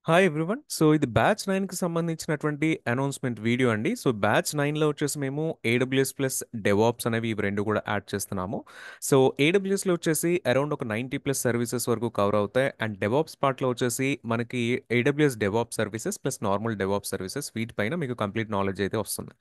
Hi everyone. So ఇది batch 9కి సంబంధించినటువంటి అనౌన్స్మెంట్ వీడియో అండి. సో బ్యాచ్ 9లో వచ్చేసి మేము ఏడబ్ల్యూఎస్ ప్లస్ డెవాప్స్ అనేవి ఇవి రెండు కూడా యాడ్ చేస్తున్నాము. సో ఏడబ్ల్యూఎస్లో వచ్చేసి అరౌండ్ ఒక 90+ సర్వీసెస్ వరకు కవర్ అవుతాయి. అండ్ డెవాప్స్ పార్ట్లో వచ్చేసి మనకి AWS DevOps services plus normal DevOps services వీటిపైన మీకు కంప్లీట్ నాలెడ్జ్ అయితే వస్తుంది.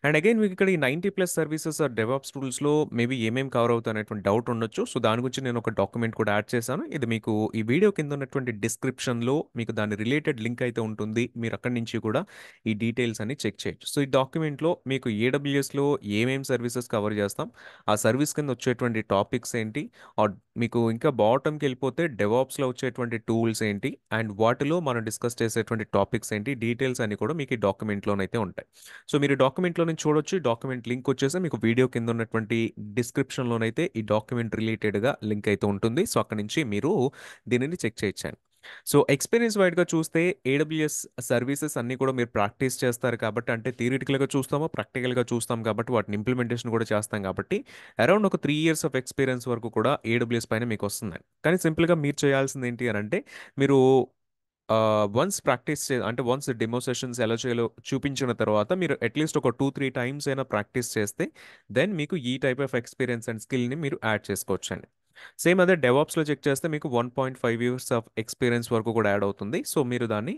అండ్ అగైన్ మీకు ఇక్కడ ఈ 90+ సర్వీసెస్ ఆర్ డెవాప్స్ టూల్స్లో మేబీ ఏమేమి కవర్ అవుతాయి అనేటువంటి డౌట్ ఉండొచ్చు. సో దాని గురించి నేను ఒక డాక్యుమెంట్ కూడా యాడ్ చేశాను. ఇది మీకు ఈ వీడియో కింద ఉన్నటువంటి డిస్క్రిప్షన్లో మీకు దాని రిలేటెడ్ లింక్ అయితే ఉంటుంది. మీరు అక్కడి నుంచి కూడా ఈ డీటెయిల్స్ అన్ని చెక్ చేయొచ్చు. సో ఈ డాక్యుమెంట్లో మీకు ఏడబ్ల్యూఎస్లో ఏమేం సర్వీసెస్ కవర్ చేస్తాం, ఆ సర్వీస్ కింద వచ్చేటువంటి టాపిక్స్ ఏంటి, ఆర్ మీకు ఇంకా బాటమ్కి వెళ్ళిపోతే డెవాప్స్లో వచ్చేటువంటి టూల్స్ ఏంటి, అండ్ వాటిలో మనం డిస్కస్ చేసేటువంటి టాపిక్స్ ఏంటి, డీటెయిల్స్ అన్ని కూడా మీకు ఈ డాక్యుమెంట్లోనైతే ఉంటాయి. సో మీరు డాక్యుమెంట్లో నుంచి చూడొచ్చు. డాక్యుమెంట్ లింక్ వచ్చేసి మీకు వీడియో కింద ఉన్నటువంటి డిస్క్రిప్షన్లోనైతే ఈ డాక్యుమెంట్ రిలేటెడ్గా లింక్ అయితే ఉంటుంది. సో అక్కడ నుంచి మీరు దీనిని చెక్ చేయొచ్చండి. సో ఎక్స్పీరియన్స్ వైడ్గా చూస్తే ఏడబ్ల్యూఎస్ సర్వీసెస్ అన్నీ కూడా మీరు ప్రాక్టీస్ చేస్తారు కాబట్టి, అంటే థియరిటికల్గా చూస్తామో ప్రాక్టికల్గా చూస్తాం కాబట్టి, వాటిని ఇంప్లిమెంటేషన్ కూడా చేస్తాం కాబట్టి అరౌండ్ ఒక 3 years ఆఫ్ ఎక్స్పీరియన్స్ వరకు కూడా ఏడబ్ల్యూఎస్ పైన మీకు వస్తుంది. కానీ సింపుల్గా మీరు చేయాల్సింది ఏంటి అని అంటే, మీరు వన్స్ ప్రాక్టీస్ అంటే వన్స్ డెమో సెషన్స్ ఎలా చేయాలో చూపించిన తర్వాత మీరు అట్లీస్ట్ ఒక 2-3 times అయినా ప్రాక్టీస్ చేస్తే దెన్ మీకు ఈ టైప్ ఆఫ్ ఎక్స్పీరియన్స్ అండ్ స్కిల్ని మీరు యాడ్ చేసుకోవచ్చండి. సేమ్ అదే డెవాప్స్లో చెక్ చేస్తే మీకు 1.5 years ఆఫ్ ఎక్స్పీరియన్స్ వరకు కూడా యాడ్ అవుతుంది. సో మీరు దాన్ని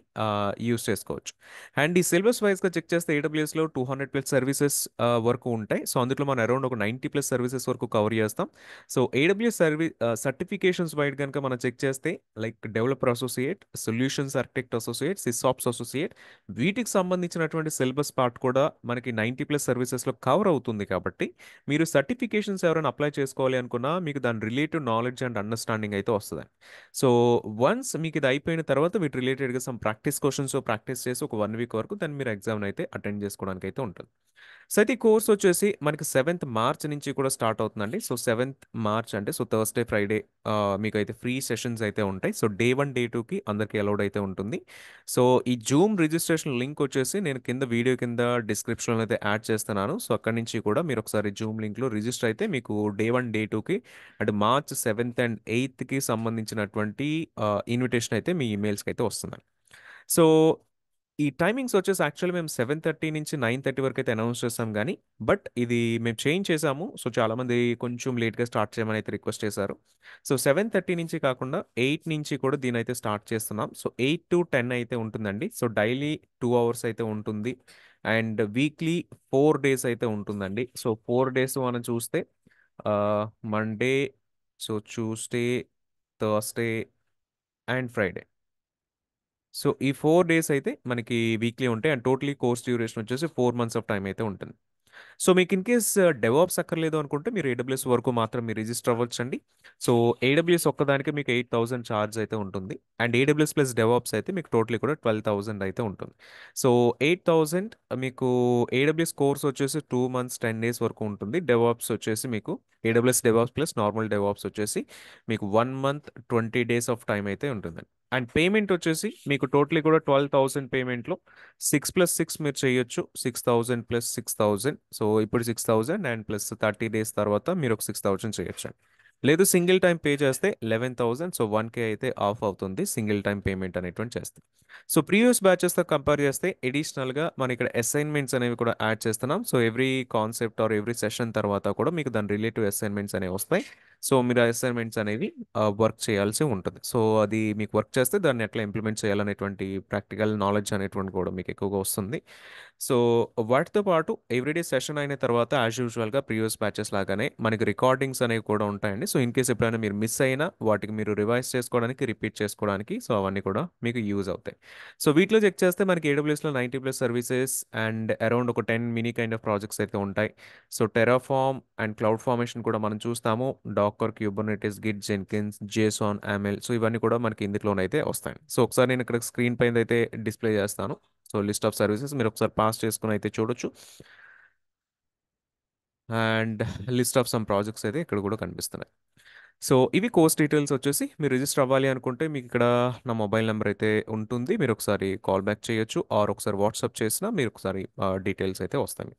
యూస్ చేసుకోవచ్చు. అండ్ ఈ సిలబస్ వైజ్గా చెక్ చేస్తే ఏడబ్ల్యూఎస్లో 200+ సర్వీసెస్ వరకు ఉంటాయి. సో అందులో మనం అరౌండ్ ఒక 90+ సర్వీసెస్ వరకు కవర్ చేస్తాం. సో ఏడబ్ల్యూఎస్ సర్టిఫికేషన్స్ వైడ్ కనుక మనం చెక్ చేస్తే like developer associate, solutions architect associate, SysOps associate, వీటికి సంబంధించినటువంటి సిలబస్ పార్ట్ కూడా మనకి 90+ సర్వీసెస్లో కవర్ అవుతుంది. కాబట్టి మీరు సర్టిఫికేషన్స్ ఎవరైనా అప్లై చేసుకోవాలి అనుకున్నా మీకు దాని రిలేటెడ్ నాలెడ్జ్ అండ్ అండర్స్టాండింగ్ అయితే వస్తుంది. సో వన్స్ మీకు ఇది అయిపోయిన తర్వాత వీటి రిలేటెడ్గా సమ్ ప్రాక్టీస్ క్వశ్చన్స్ ప్రాక్టీస్ చేసి ఒక 1 week వరకు దాన్ని మీరు ఎగ్జామ్ అయితే అటెండ్ చేసుకోవడానికి అయితే ఉంటుంది. సో అయితే ఈ కోర్స్ వచ్చేసి మనకి 7th March నుంచి కూడా స్టార్ట్ అవుతుందండి. సో 7th March అంటే సో థర్స్డే ఫ్రైడే మీకు అయితే ఫ్రీ సెషన్స్ అయితే ఉంటాయి. సో డే 1 డే 2కి అందరికీ అలౌడ్ అయితే ఉంటుంది. సో ఈ జూమ్ రిజిస్ట్రేషన్ లింక్ వచ్చేసి నేను కింద వీడియో కింద డిస్క్రిప్షన్లో అయితే యాడ్ చేస్తున్నాను. సో అక్కడి నుంచి కూడా మీరు ఒకసారి జూమ్ లింక్లో రిజిస్టర్ అయితే మీకు డే 1 డే 2కి అంటే March 7th అండ్ 8th సంబంధించినటువంటి ఇన్విటేషన్ అయితే మీ ఈమెయిల్స్కి అయితే వస్తుంది. సో ఈ టైమింగ్స్ వచ్చేసి యాక్చువల్లీ మేము 7:30 నుంచి 9:30 వరకు అయితే అనౌన్స్ చేస్తాం కానీ, బట్ ఇది మేము చేంజ్ చేసాము. సో చాలామంది కొంచెం లేట్గా స్టార్ట్ చేయమని అయితే రిక్వెస్ట్ చేశారు. సో 7:30 నుంచి కాకుండా 8 నుంచి కూడా దీని అయితే స్టార్ట్ చేస్తున్నాం. సో 8 to 10 అయితే ఉంటుందండి. సో డైలీ 2 hours అయితే ఉంటుంది. అండ్ వీక్లీ 4 days అయితే ఉంటుందండి. సో 4 days మనం చూస్తే Monday, so Tuesday, Thursday and Friday. So ఈ 4 days అయితే మనకి వీక్లీ ఉంటాయి. అండ్ టోటలీ కోర్స్ డ్యూరేషన్ వచ్చేసి 4 months ఆఫ్ టైం అయితే ఉంటుంది. సో మీకు ఇన్ కేస్ డెవాప్స్ అక్కర్లేదు అనుకుంటే మీరు ఏడబ్ల్యూఎస్ వరకు మాత్రం మీరు రిజిస్టర్ అవ్వచ్చండి. సో ఏడబ్ల్యూఎస్ ఒక్కదానికి మీకు 8,000 ఛార్జ్ అయితే ఉంటుంది. అండ్ ఏడబ్ల్యూఎస్ ప్లస్ డెవాప్స్ అయితే మీకు టోటలీ కూడా 12,000 అయితే ఉంటుంది. సో 8,000 మీకు ఏడబ్ల్యూఎస్ కోర్స్ వచ్చేసి 2 months 10 days వరకు ఉంటుంది. డెవాప్స్ వచ్చేసి మీకు AWS DevOps plus normal DevOps వచ్చేసి మీకు 1 month 20 days ఆఫ్ టైం అయితే ఉంటుంది. అండ్ పేమెంట్ వచ్చేసి మీకు టోటలీ కూడా 12,000 పేమెంట్లో 6+6 మీరు చేయొచ్చు. 6,000 + 6,000. సో ఇప్పుడు 6,000 అండ్ ప్లస్ 30 days తర్వాత మీరు ఒక 6,000 చేయొచ్చు. లేదు సింగిల్ టైం పే చేస్తే 11,000. సో 1K అయితే ఆఫ్ అవుతుంది సింగిల్ టైం పేమెంట్ అనేటువంటి చేస్తే. సో ప్రీవియస్ బ్యాచెస్తో కంపేర్ చేస్తే అడిషనల్గా మనం ఇక్కడ అసైన్మెంట్స్ అనేవి కూడా యాడ్ చేస్తున్నాం. So every concept or every session తర్వాత కూడా మీకు దాని రిలేటివ్ అసైన్మెంట్స్ అనేవి వస్తాయి. సో మీరు అసైన్మెంట్స్ అనేవి వర్క్ చేయాల్సి ఉంటుంది. సో అది మీకు వర్క్ చేస్తే దాన్ని ఎట్లా ఇంప్లిమెంట్ చేయాలనేటువంటి ప్రాక్టికల్ నాలెడ్జ్ అనేటువంటి కూడా మీకు ఎక్కువగా వస్తుంది. సో వాటితో పాటు ఎవ్రీడే సెషన్ అయిన తర్వాత యాజ్ యూజువల్గా ప్రీవియస్ బ్యాచెస్ లాగానే మనకి రికార్డింగ్స్ అనేవి కూడా ఉంటాయండి. సో ఇన్ కేస్ ఎప్పుడైనా మీరు మిస్ అయినా వాటికి మీరు రివైజ్ చేసుకోవడానికి రిపీట్ చేసుకోవడానికి సో అవన్నీ కూడా మీకు యూజ్ అవుతాయి. సో వీటిలో చెక్ చేస్తే మనకి ఏడబ్ల్యూఎస్లో 90+ సర్వీసెస్ అండ్ అరౌండ్ ఒక 10 మినీ కైండ్ ఆఫ్ ప్రాజెక్ట్స్ అయితే ఉంటాయి. So Terraform and Cloud Formation కూడా మనం చూస్తాము. Docker, Kubernetes, Git, Jenkins, JSON, ML. So ఇవన్నీ కూడా మనకి ఇందులోనైతే వస్తాయి. సో ఒకసారి నేను ఇక్కడ స్క్రీన్ పైన అయితే డిస్ప్లే చేస్తాను. సో లిస్ట్ ఆఫ్ సర్వీసెస్ మీరు ఒకసారి పాస్ చేసుకుని అయితే చూడొచ్చు. And list of some projects అయితే ఇక్కడ కూడా కనిపిస్తున్నాయి. సో ఇవి కోర్స్ డీటెయిల్స్ వచ్చేసి మీరు రిజిస్టర్ అవ్వాలి అనుకుంటే మీకు ఇక్కడ నా మొబైల్ నెంబర్ అయితే ఉంటుంది. మీరు ఒకసారి కాల్ బ్యాక్ చేయొచ్చు ఆర్ ఒకసారి వాట్సాప్ చేసినా మీరు ఒకసారి డీటెయిల్స్ అయితే వస్తాయి.